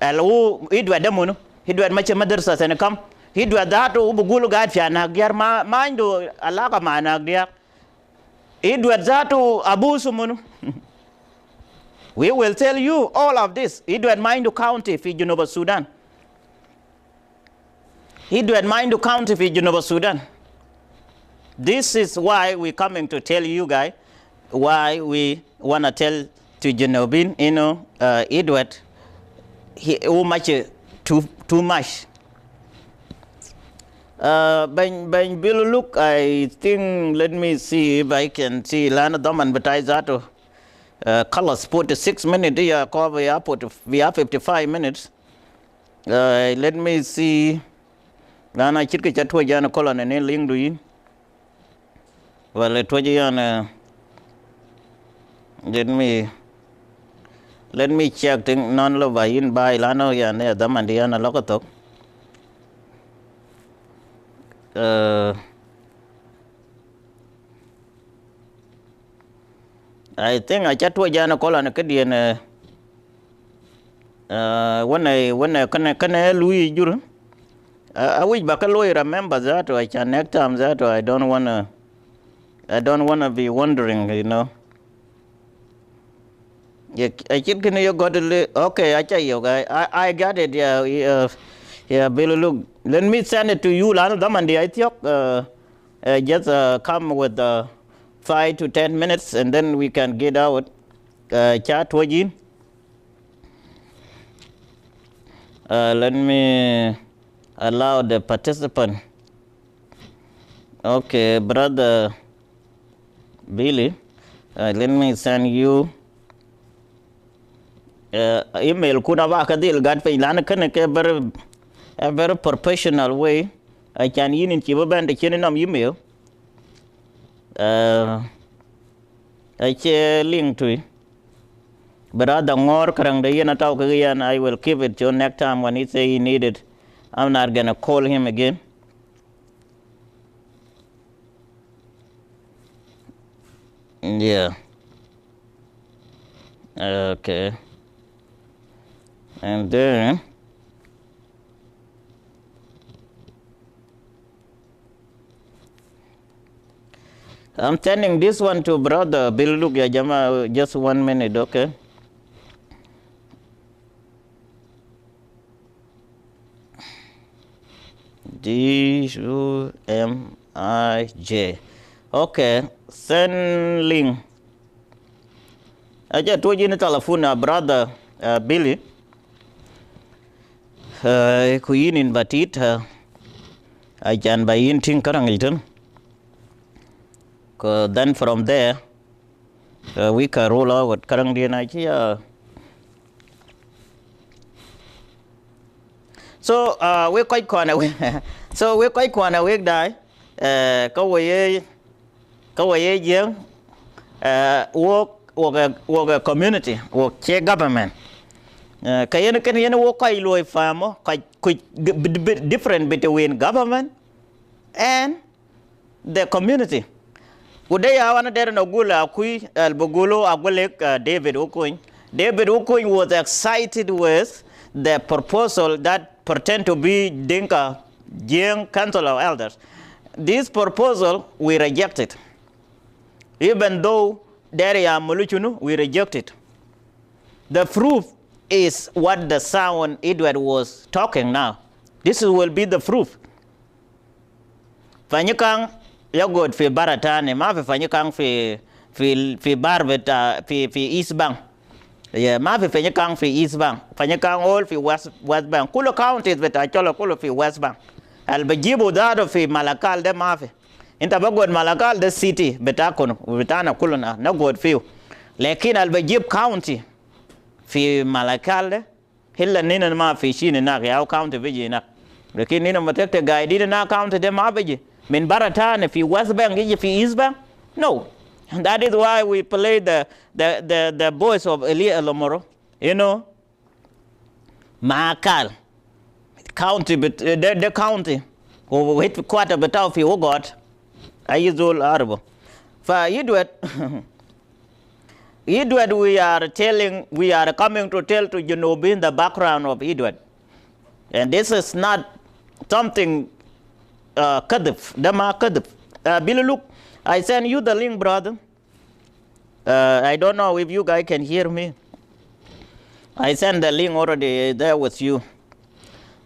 alu Edward damuno Edward mache madrasa sana kam Edward datu ubugulu gad fi anagyar ma indo alaka ma anagyar Edward datu abusu munu. We will tell you all of this. Edward Maindu County fi Junuba Sudan. Edward Maindu County fi Junuba Sudan. This is why we're coming to tell you guys, why we want to tell to Junubin, Edward, he much too much. Ben Bill look, I think, let me see if I can see Lana Doman Bataizato. Colors 46 minutes, here, we have 55 minutes. Let me see. Lana Chirka Chatwajana colon and Ling Duin. Well, it was let me check thing non lova in by Lano Yan Damandiana Locato. I think I chat with Jana Colon Acadian when I can Louis Juru. I wish Bacaloy remember that, or I can next time that, or I don't wanna be wondering, Yeah, I keep you got to okay, I tell you guys, I got it, yeah, Billy, look, let me send it to you, Lana Damandi, I think, just come with 5 to 10 minutes, and then we can get out, chat with you. Let me allow the participant. Okay, brother Billy, let me send you email. Kuna ba kadil gat pe lana kana ke a very professional way. I can yin in chiba band the email. I share link to it. Brother Ngor karang de yana tau kagayan, I will keep it till next time when he say he need it. I'm not gonna call him again. Yeah. Okay. And then I'm sending this one to brother Bill. Look, ya Jama, just 1 minute, okay? D-U-M-I-J. Okay, send link. I just told you in the telephone, brother Billy. Kuyin in batit. I can buy in Tinkarang. Then from there, we can roll out what Karang Dianachi. So we're quite corner. So we're quite corner. We die. Go away, young. Work a community, work check government. Can work quite low farmer, quite different between government and the community. Would they have another Nogula, Kui, Bogulo, Agulek, David Okoin? David Okoin was excited with the proposal that pretend to be Dinka Jieng Council of Elders. This proposal we rejected. Even though there are Muluchunu, we reject it. The proof is what the sound Edward was talking now. This will be the proof. Fanyikang yogurt fi baratani, ma fi fanyikang fi barbeta fi East Bank. Yeah, ma fi fanyikang fi East Bank. Fanyikang all fi West Bank. Kulo counties beta cholo kulo fi West Bank. البجيبوا دارو في ملكال ده ما في انت بقعد ملكال ده سيتي بتاعنا كلنا نقعد فيه لكن البجيب كاونتي في ملكال ده هلا نينا ما في شيء هناك يا كاونتي بيجي هناك لكن نينا متكت قاعدين هناك كاونتي ده ما بيجي من برا تاني في ويست بانك يجي في ايست بانك no. And that is why we play the voice of Elia Lomoro, you know, Makal, county, but the county, who hit quarter but out for God, I use all Arabo. For Edward, Edward, we are coming to tell to Junubin the background of Edward. And this is not something kadif, Dama kadif. Billy, look, I send you the link, brother. I don't know if you guys can hear me. I send the link already there with you.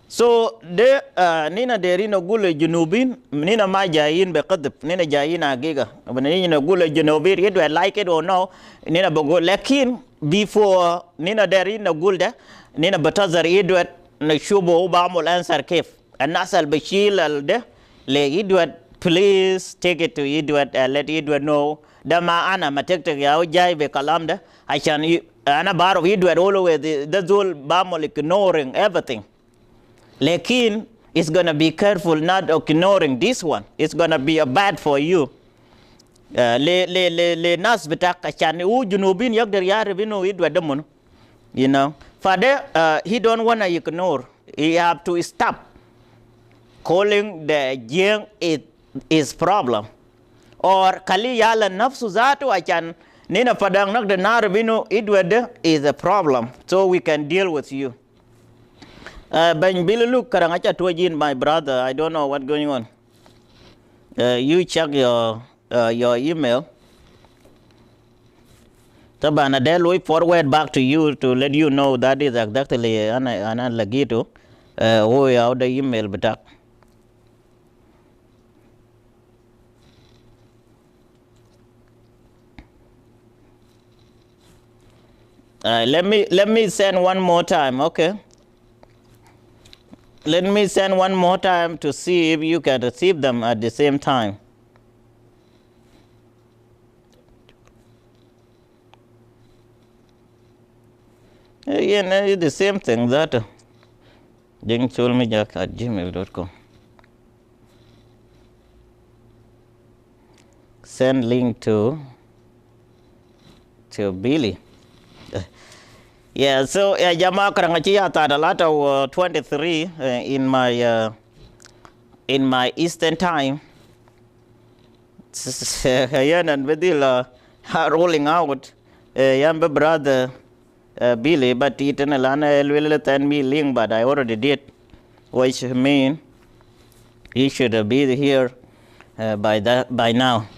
So nina derino gule junubin nina ma jayin be qadb nina jayin agiga nina gule junubin you like it or no nina bogo lakin before nina derino gulda nina batazar Edward na shubo bamul answer kif الناس بشيل ده لإدوارد please take it to Edward and let Edward know ده ما أنا ما تكتك يا جاي بكلام ده عشان أنا بعرف Edward always ده زول بعمل ignoring everything لكن it's gonna be careful not ignoring this one it's gonna be a bad for you لناس بتاعك عشان هو جنوبين يقدر يعرف إنه Edward ده منو you know فده he don't wanna ignore he have to stop calling the Jieng is problem or kali yala nafsu zatu achan nina Padang nak the narvino Edward is a problem so we can deal with you ben bilulu karangacha tuajin my brother I don't know what's going on you check your email tabana del we forward back to you to let you know that is exactly ana lagito oh ya the email batak. Let me send one more time, okay? Let me send one more time to see if you can receive them at the same time. Yeah, it's the same thing that jiengchulmijak@gmail.com. Send link to Billy. Yeah, so Jama Karangachi Tadalata 23 in my Eastern time. And Bedil rolling out Yamba brother Billy, but Itanalana will send me link, but I already did, which mean he should be here by now.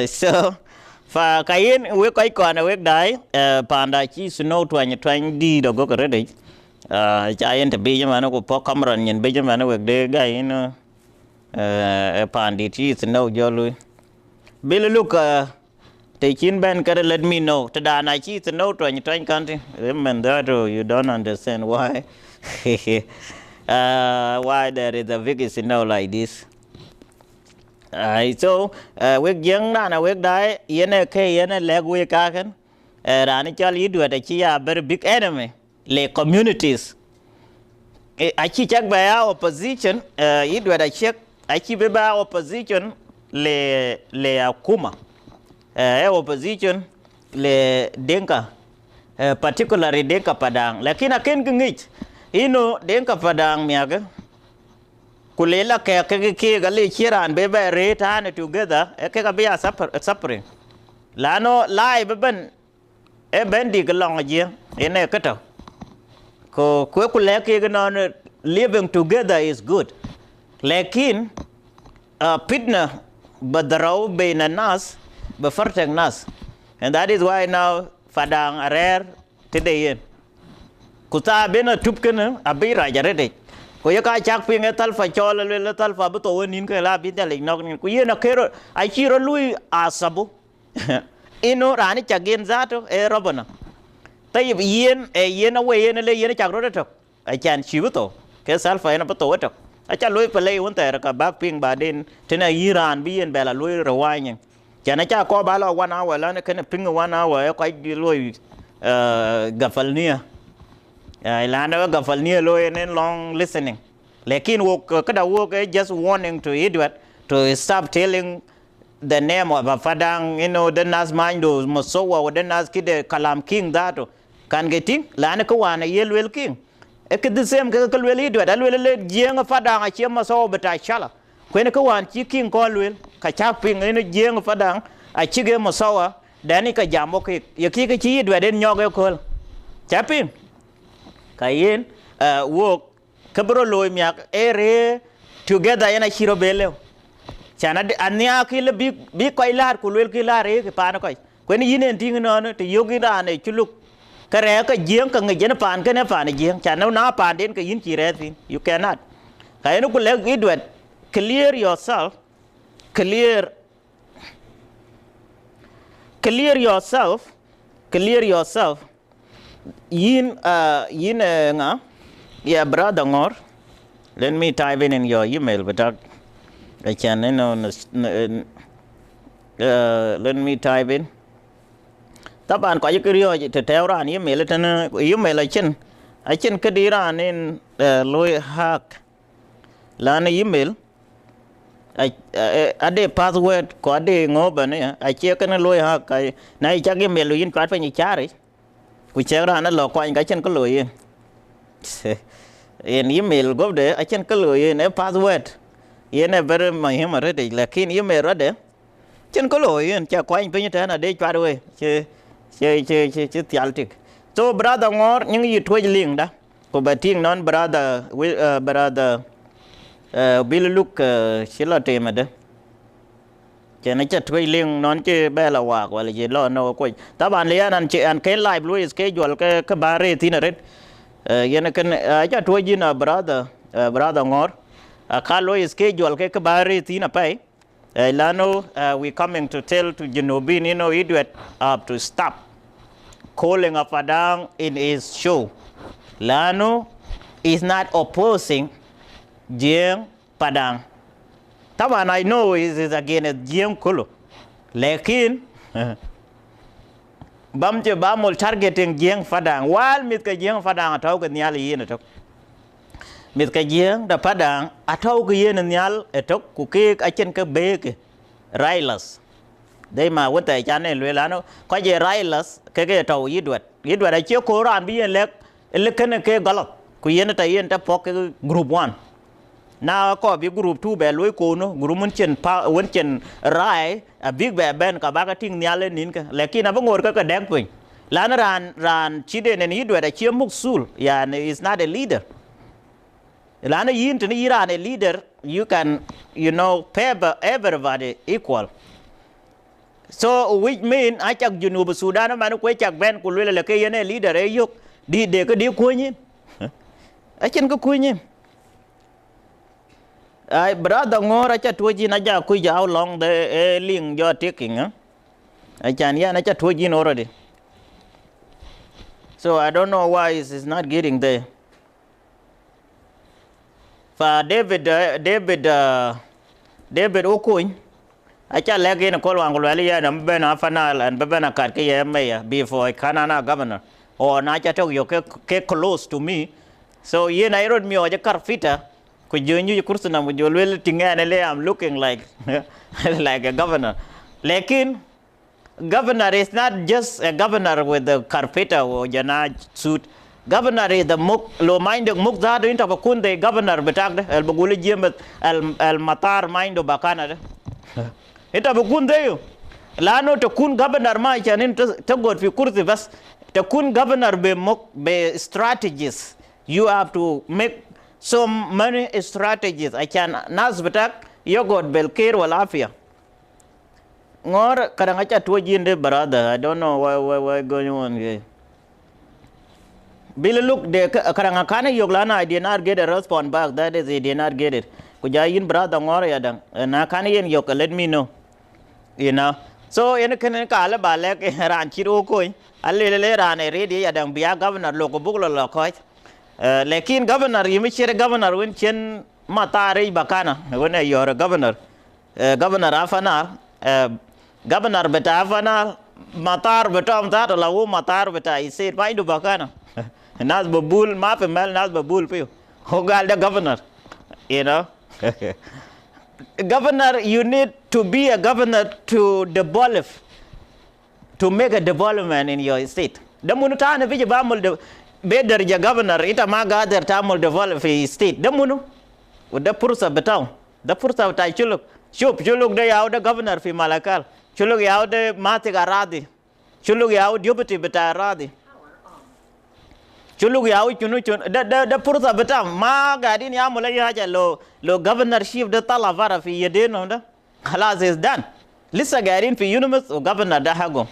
So fa kayin we kai kon we dai panda chi snow twany di do go ready cha yen te bi jama no ko po camera nyen be jama no we de gai no pandi chi snow jolu bil look te chin ban kare let me know to da na chi snow twany country remember that you don't understand why why there is a big snow like this. So we young na we die yene ke yene leg we ka kan rani chal yidu ta chi a very big enemy le communities achi chak ba ya opposition yidu ta check achi be ba opposition le akuma opposition le denka particularly denka padang lakini aken ngich ino denka padang miaga kulela ke gali chiran bebe retan together ke ka bia suffering lano lai beben bendi galong je ene kato ko kule ke no living together is good lakin fitna badraw baina nas bafartang nas and that is why now Padang rare today kuta bena tupkena abira jarede ko yaka chak pinga talfa chola le talfa buto nin ka la bin dalik nok nin ku yena kero ai chiro lui asabu ino rani chagen zato robana tayib yen yen awe yen le yen chak ro to ai chan chibuto ke salfa ina pato to acha loy pele won ta ka back ping ba den tena Iran bi en bela loy rewanya chana cha ko ba lo 1 hour la ne ken ping 1 hour ko loy gafalnia ilana gafalnia loy en long listening lekin wo kada wo just warning to Edward to stop telling the name of a Padang, you know, the Nas Mando, Mosowa, or the Nas Kid Kalam King that can getting Lanakawana, Yelwell King. The same will lead to it. I will let Jieng Padang, a Chimaso, but I shall. Quenakawan, Chiking Colwell, Kachaping in a Jieng Padang, a Chigam Mosawa, Danica Jamoki, Yakika Chid, where then Yoga call. Chapping Kayen, walk, Cabro Loimiak, ere together in a Shirobello. Chana ania kila bi koi lar kulwel kila re ke pan koi kwen yin en ting no ne te yogi ra ne chuluk kare ka Jieng ka ngi pan ke ne pan Jieng chana na pan den ka yin chi re tin you cannot kai no kule Edward clear yourself clear yourself yin nga yeah brother ngor let me type in your email but I can, you know, let me type in. Taban có cái điều thì theo ra email I can cái đi ra nên lôi hack là này email ade password có ade ngô bên này I check cái lôi hack cái này chắc email lôi in quát phải như chả đấy cứ check ra nó lọ qua cái chân có lôi in email go để I can cái lôi in password yene ber ma hema rede lakin yeme rede chen ko lo yen cha kwa pin ta na de chwa we che tialtik so brother ngor ning yi thoj ling da ko bating non brother bil look shila tema de che na cha thoj ling non che bela wa wala je lo no ko ta ban le an che an ke live lo schedule ke bare tin red yene kan cha thoj na brother ngor Kalo is schedule ke kabari tina pai lano we coming to tell to Jinobin, you know, Edward to stop calling a Padang in his show. Lano is not opposing Jieng Padang. Taban I know is against Jieng Kulu. Lekin bamche bamol targeting Jieng Padang while mit ka Jieng Padang atau ke nyali yin atok. Mit ka Jieng da Padang atau ke yen nyal etok ku ke achen ke be ke Railas dei ma wonta chane lwe lano ko je Railas ke tau Edward a che ko ran bi yen lek ken ke galot ku yen ta pok group 1 na ko bi group 2 be lwe ko no group mun chen pa won chen rai a big be ben ka ba ka ting nyal nin ka lekin ab ngor ka dek pin lan ran chide ne Edward a che muk sul yani is not a leader. Lana yin to Iran a leader, you can, you know, pay everybody equal. So which mean I check Junub Sudan man ko check ben ku le ke yen leader e yok di de ko di ko nyin. A chen ko ku nyin. Ai brother ngora cha toji na ja ku ja how long the link you're taking, huh? I can ya na cha toji already. So I don't know why it's not getting there. For David Okuny, I shall leg in a call on Gulalia and Bena Fanal and Bebena Karkia Mayor before Kanana governor. Or Nachato, you get close to me. So yen I wrote me or the carfita, could you knew your person with your little thing and I'm looking like like a governor. Lekin governor is not just a governor with the carpeta or Jana suit. Governor is the lo mind muk za do inta bakun de governor betak de el baguli jemet el matar mind bakana de inta bakun de yo lano to kun governor ma chanin to god fi kursi bas to kun governor be strategies you have to make so many strategies I can nas betak yo god bel care wal afia ngor kadang acha to jinde brother I don't know why going on here. Bill look de karangakana yoglana I did not get a response back. That is, he did not get it. Kujayin brother ngor yadang na kanayen yok let me know. You know. So in kan kala balek ran chiro koi. Alle ran e ready yadang biya governor loko buglo lokoi. lekin governor yimi chere governor wen chen matare bakana when you're a governor governor afana governor beta afana matar betom ta la wo matar beta ise mai du bakana nas babul ma pe mel nas babul pe hogal the governor you know. Governor, you need to be a governor to develop, to make a development in your state. Damunu ta na vije bamul de bedar ja governor ita ma gadar tamul develop fi state. Damunu udah pursa betau, da pursa ta chuluk, chuluk de yaw de governor fi Malakal, chuluk yaw de mate garadi, chuluk yaw deputy beta radi. Chuluk yaw chunu da pursa betau ma gadin ya mulai haja lo governorship de talavara fi yedeno da khalas is done. Lisa gadin fi unimus o governor da hago.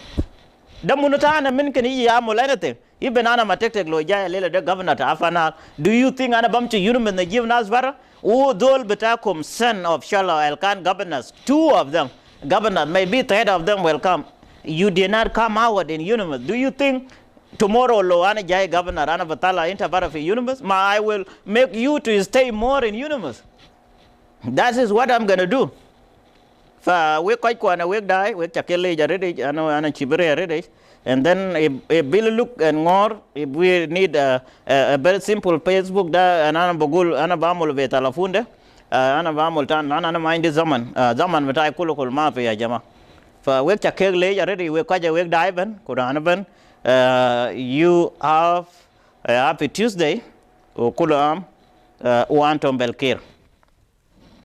Da munutana min kan ya mulanate ibn ana matek lo jaya lela da governor ta afana. Do you think ana bam to unimus na give nas bara o dol betakum son of Shala Elkan governors, 2 of them governor, maybe 3 of them will come. You did not come out in unimus. Do you think tomorrow lo ana jaya governor ana batala inta bara fi unimus? Ma I will make you to stay more in unimus. That is what I'm going to do. Fa we quite kwana we die we chakele jarede ana chibere jarede, and then a bill look and more if we need a very simple Facebook da ana bogul ana bamul ve telephone ana bamul tan ana mind zaman betai kulukul ma pe ya jama. Fa we chakele jarede we kwaja we die ben kurana ben. You have happy Tuesday o kulam wantom belkir.